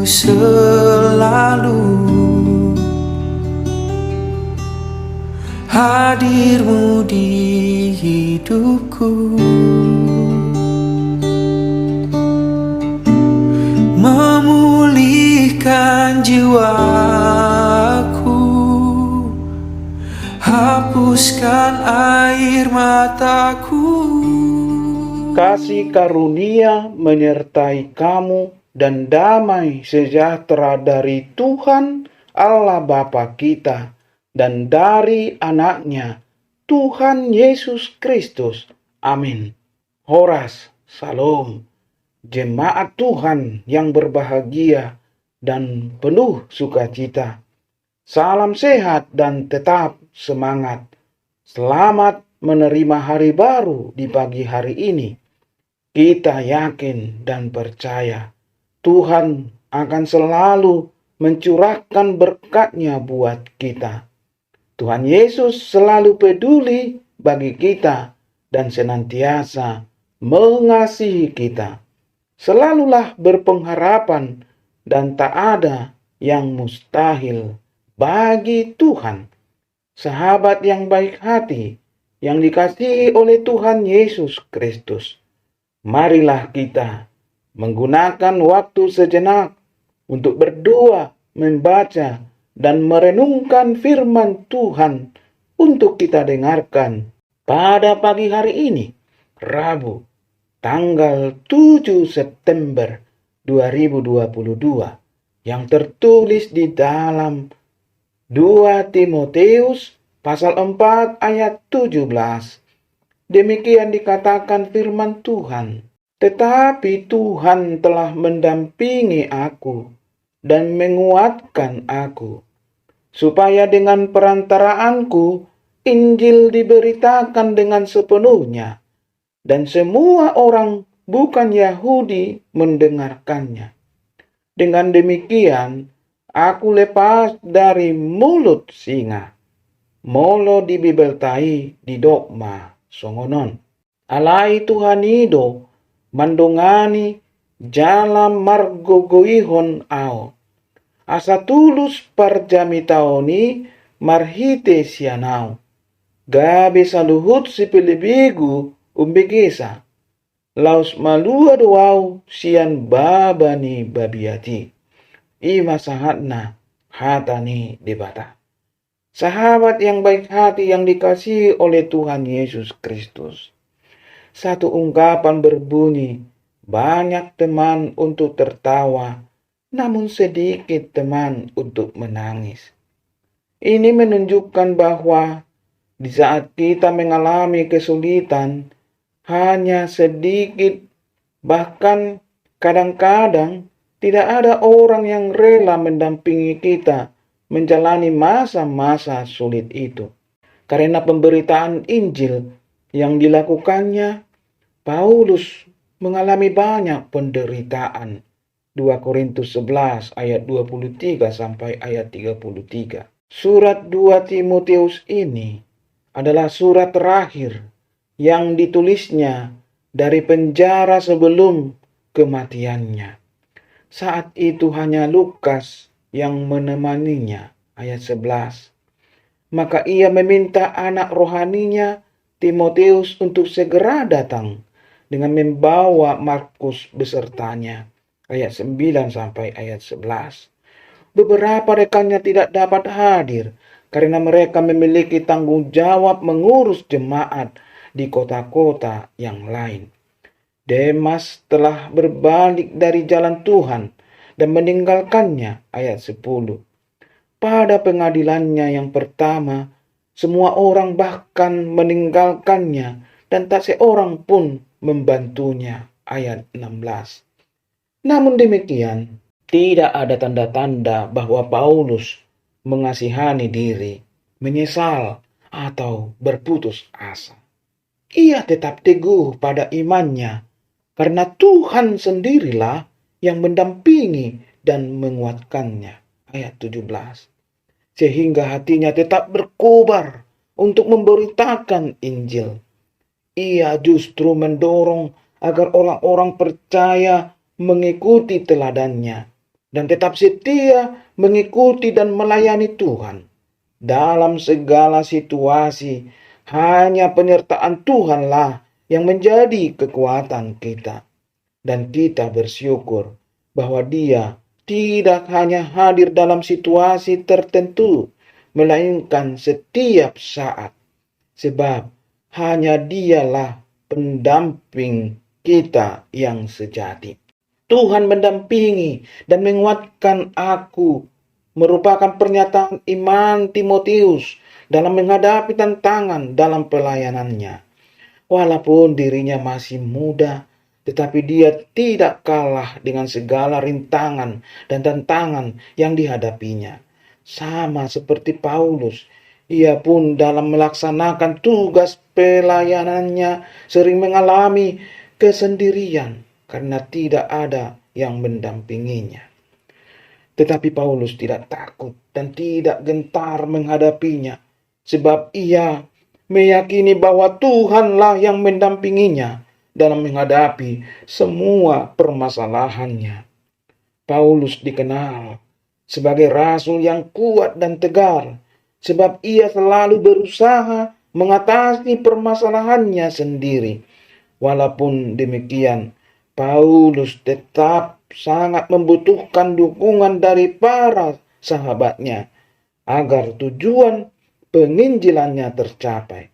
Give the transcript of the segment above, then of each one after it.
selalu hadirmu di hidupku, memulihkan jiwaku, hapuskan air mataku. Kasih karunia menyertai kamu dan damai sejahtera dari Tuhan Allah Bapa kita dan dari anaknya Tuhan Yesus Kristus. Amin. Horas, Salam. Jemaat Tuhan yang berbahagia dan penuh sukacita. Salam sehat dan tetap semangat. Selamat menerima hari baru di pagi hari ini. Kita yakin dan percaya Tuhan akan selalu mencurahkan berkat-Nya buat kita. Tuhan Yesus selalu peduli bagi kita dan senantiasa mengasihi kita. Selalulah berpengharapan dan tak ada yang mustahil bagi Tuhan. Sahabat yang baik hati, yang dikasihi oleh Tuhan Yesus Kristus, marilah kita menggunakan waktu sejenak untuk berdoa, membaca, dan merenungkan firman Tuhan untuk kita dengarkan pada pagi hari ini, Rabu, tanggal 7 September 2022, yang tertulis di dalam 2 Timotius pasal 4 ayat 17. Demikian dikatakan firman Tuhan. Tetapi Tuhan telah mendampingi aku dan menguatkan aku, supaya dengan perantaraanku Injil diberitakan dengan sepenuhnya, dan semua orang bukan Yahudi mendengarkannya. Dengan demikian, aku lepas dari mulut singa. Molo dibibeltai di dogma songonon. Alai Tuhan ido mandongani jalam margogoihon ao. Asa tulus parjami taoni marhite sianau. Gabe saluhut si pilibigu umbegesa. Laus malua doau sian babani babiati. Ima sahatna hatani debata. Sahabat yang baik hati yang dikasihi oleh Tuhan Yesus Kristus. Satu ungkapan berbunyi, banyak teman untuk tertawa, namun sedikit teman untuk menangis. Ini menunjukkan bahwa di saat kita mengalami kesulitan, hanya sedikit, bahkan kadang-kadang tidak ada orang yang rela mendampingi kita menjalani masa-masa sulit itu. Karena pemberitaan Injil yang dilakukannya, Paulus mengalami banyak penderitaan. 2 Korintus 11 ayat 23 sampai ayat 33. Surat 2 Timotius ini adalah surat terakhir yang ditulisnya dari penjara sebelum kematiannya. Saat itu hanya Lukas yang menemaninya, ayat 11. Maka ia meminta anak rohaninya Timotius untuk segera datang dengan membawa Markus besertanya, ayat 9 sampai ayat 11. Beberapa rekannya tidak dapat hadir karena mereka memiliki tanggung jawab mengurus jemaat di kota-kota yang lain. Demas telah berbalik dari jalan Tuhan dan meninggalkannya, ayat 10. Pada pengadilannya yang pertama, semua orang bahkan meninggalkannya dan tak seorang pun membantunya, ayat 16. Namun demikian, tidak ada tanda-tanda bahwa Paulus mengasihani diri, menyesal, atau berputus asa. Ia tetap teguh pada imannya, karena Tuhan sendirilah yang mendampingi dan menguatkannya. Ayat 17. Sehingga hatinya tetap berkobar untuk memberitakan Injil. Ia justru mendorong agar orang-orang percaya mengikuti teladannya. dan tetap setia mengikuti dan melayani Tuhan. Dalam segala situasi, hanya penyertaan Tuhanlah yang menjadi kekuatan kita. Dan kita bersyukur bahwa Dia tidak hanya hadir dalam situasi tertentu, melainkan setiap saat. Sebab hanya Dialah pendamping kita yang sejati. Tuhan mendampingi dan menguatkan aku merupakan pernyataan iman Timotius dalam menghadapi tantangan dalam pelayanannya. Walaupun dirinya masih muda, tetapi dia tidak kalah dengan segala rintangan dan tantangan yang dihadapinya. Sama seperti Paulus, ia pun dalam melaksanakan tugas pelayanannya sering mengalami kesendirian karena tidak ada yang mendampinginya. Tetapi Paulus tidak takut dan tidak gentar menghadapinya, sebab ia meyakini bahwa Tuhanlah yang mendampinginya dalam menghadapi semua permasalahannya. Paulus dikenal sebagai rasul yang kuat dan tegar, sebab ia selalu berusaha mengatasi permasalahannya sendiri. Walaupun demikian, Paulus tetap sangat membutuhkan dukungan dari para sahabatnya agar tujuan penginjilannya tercapai.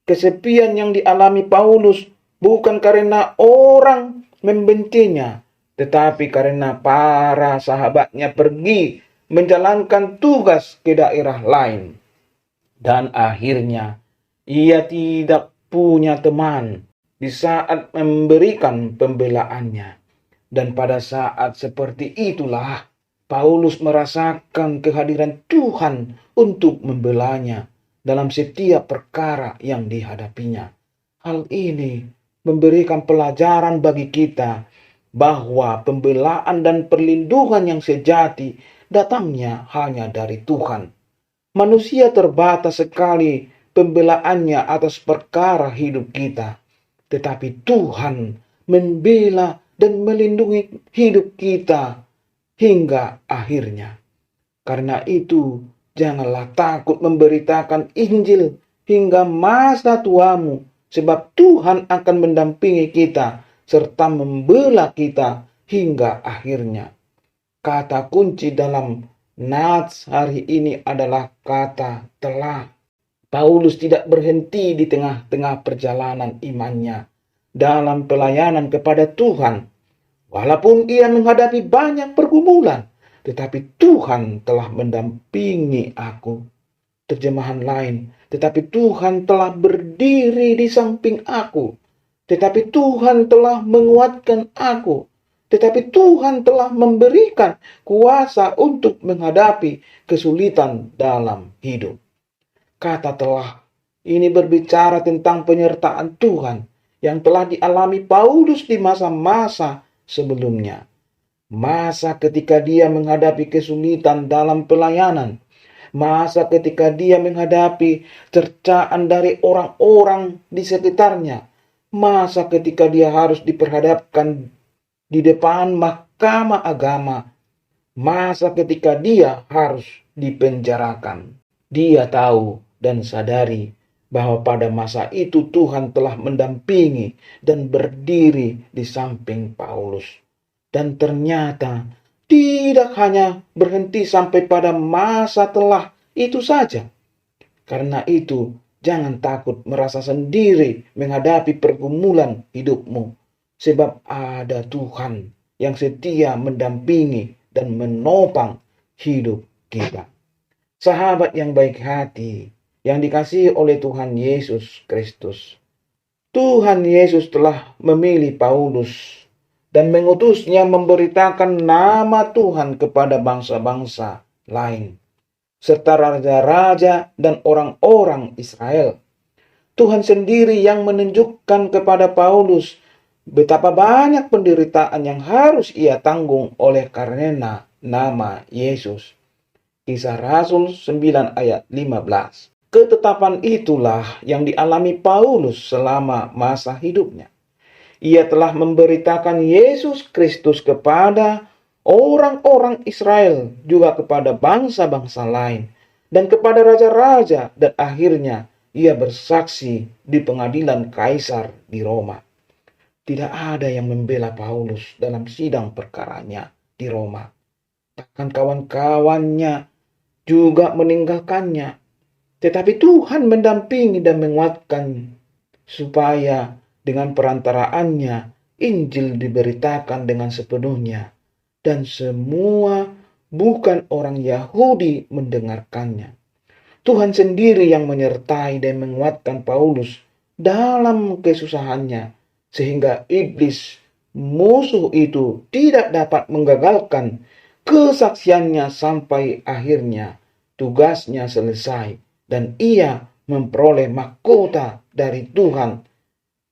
Kesepian yang dialami Paulus bukan karena orang membencinya, tetapi karena para sahabatnya pergi menjalankan tugas ke daerah lain. Dan akhirnya ia tidak punya teman di saat memberikan pembelaannya. Dan pada saat seperti itulah Paulus merasakan kehadiran Tuhan untuk membelanya dalam setiap perkara yang dihadapinya. Hal ini memberikan pelajaran bagi kita bahwa pembelaan dan perlindungan yang sejati datangnya hanya dari Tuhan. Manusia terbatas sekali pembelaannya atas perkara hidup kita, tetapi Tuhan membela dan melindungi hidup kita hingga akhirnya. Karena itu, janganlah takut memberitakan Injil hingga masa tuamu, sebab Tuhan akan mendampingi kita serta membela kita hingga akhirnya. Kata kunci dalam nats hari ini adalah kata telah. Paulus tidak berhenti di tengah-tengah perjalanan imannya dalam pelayanan kepada Tuhan. Walaupun ia menghadapi banyak pergumulan, tetapi Tuhan telah mendampingi aku. Terjemahan lain, tetapi Tuhan telah berdiri di samping aku. Tetapi Tuhan telah menguatkan aku. Tetapi Tuhan telah memberikan kuasa untuk menghadapi kesulitan dalam hidup. Kata telah ini berbicara tentang penyertaan Tuhan yang telah dialami Paulus di masa-masa sebelumnya. Masa ketika dia menghadapi kesulitan dalam pelayanan. Masa ketika dia menghadapi cercaan dari orang-orang di sekitarnya. Masa ketika dia harus diperhadapkan di depan mahkamah agama. Masa ketika dia harus dipenjarakan. Dia tahu dan sadari bahwa pada masa itu Tuhan telah mendampingi dan berdiri di samping Paulus. Dan ternyata tidak hanya berhenti sampai pada masa telah itu saja. Karena itu, jangan takut merasa sendiri menghadapi pergumulan hidupmu. Sebab ada Tuhan yang setia mendampingi dan menopang hidup kita. Sahabat yang baik hati, yang dikasihi oleh Tuhan Yesus Kristus. Tuhan Yesus telah memilih Paulus dan mengutusnya memberitakan nama Tuhan kepada bangsa-bangsa lain, serta raja-raja dan orang-orang Israel. Tuhan sendiri yang menunjukkan kepada Paulus betapa banyak penderitaan yang harus ia tanggung oleh karena nama Yesus. Kisah Rasul 9 ayat 15. Ketetapan itulah yang dialami Paulus selama masa hidupnya. Ia telah memberitakan Yesus Kristus kepada orang-orang Israel, juga kepada bangsa-bangsa lain, dan kepada raja-raja, dan akhirnya ia bersaksi di pengadilan Kaisar di Roma. Tidak ada yang membela Paulus dalam sidang perkaranya di Roma. Bahkan kawan-kawannya juga meninggalkannya. Tetapi Tuhan mendampingi dan menguatkan supaya dengan perantaraannya Injil diberitakan dengan sepenuhnya. Dan semua bukan orang Yahudi mendengarkannya. Tuhan sendiri yang menyertai dan menguatkan Paulus dalam kesusahannya, sehingga iblis, musuh itu, tidak dapat menggagalkan kesaksiannya sampai akhirnya tugasnya selesai dan ia memperoleh mahkota dari Tuhan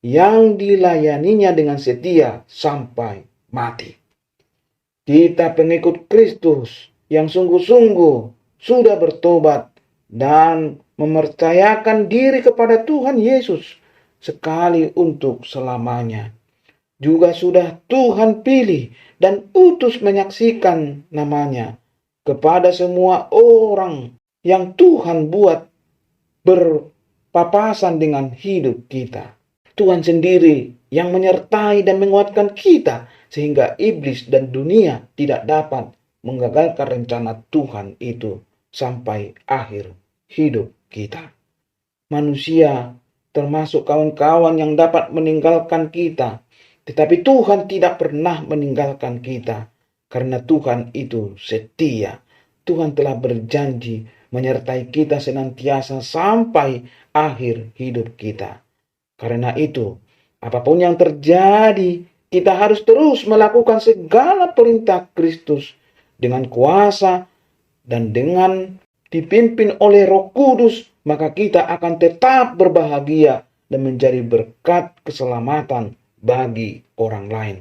yang dilayaninya dengan setia sampai mati. Kita pengikut Kristus yang sungguh-sungguh sudah bertobat dan mempercayakan diri kepada Tuhan Yesus sekali untuk selamanya, juga sudah Tuhan pilih dan utus menyaksikan namanya kepada semua orang yang Tuhan buat berpapasan dengan hidup kita. Tuhan sendiri yang menyertai dan menguatkan kita sehingga iblis dan dunia tidak dapat menggagalkan rencana Tuhan itu sampai akhir hidup kita. Manusia termasuk kawan-kawan yang dapat meninggalkan kita, tetapi Tuhan tidak pernah meninggalkan kita karena Tuhan itu setia. Tuhan telah berjanji menyertai kita senantiasa sampai akhir hidup kita. Karena itu, apapun yang terjadi, kita harus terus melakukan segala perintah Kristus dengan kuasa dan dengan dipimpin oleh Roh Kudus, maka kita akan tetap berbahagia dan menjadi berkat keselamatan bagi orang lain.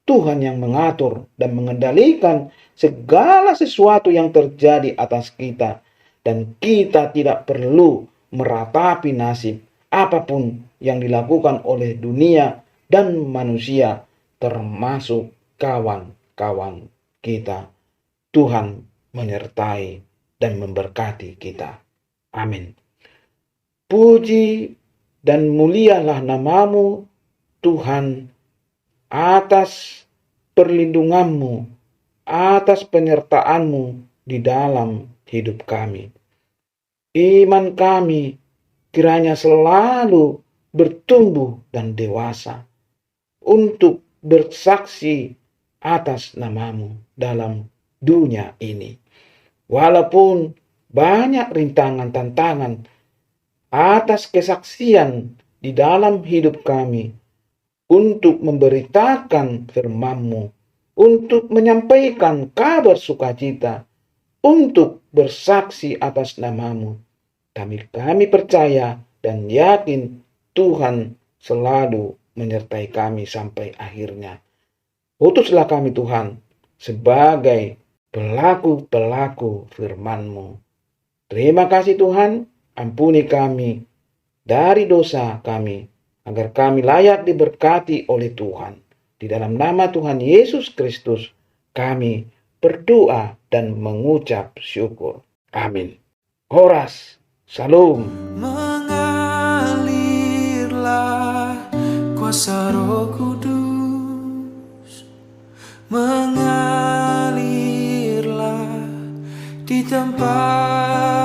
Tuhan yang mengatur dan mengendalikan segala sesuatu yang terjadi atas kita, dan kita tidak perlu meratapi nasib apapun yang dilakukan oleh dunia dan manusia, termasuk kawan-kawan kita. Tuhan menyertai dan memberkati kita. Amin. Puji dan mulialah namamu, Tuhan, atas perlindunganmu, atas penyertaanmu di dalam hidup kami. Iman kami kiranya selalu bertumbuh dan dewasa untuk bersaksi atas namamu dalam dunia ini. Walaupun banyak rintangan tantangan atas kesaksian di dalam hidup kami untuk memberitakan firman-Mu, untuk menyampaikan kabar sukacita, untuk bersaksi atas namamu. Kami percaya dan yakin Tuhan selalu menyertai kami sampai akhirnya. Utuslah kami Tuhan sebagai pelaku-pelaku firman-Mu. Terima kasih Tuhan, ampuni kami dari dosa kami, agar kami layak diberkati oleh Tuhan. Di dalam nama Tuhan Yesus Kristus, kami berdoa dan mengucap syukur. Amin. Horas, Salam. Mengalirlah kuasa Roh Kudus, mengalirlah di tempat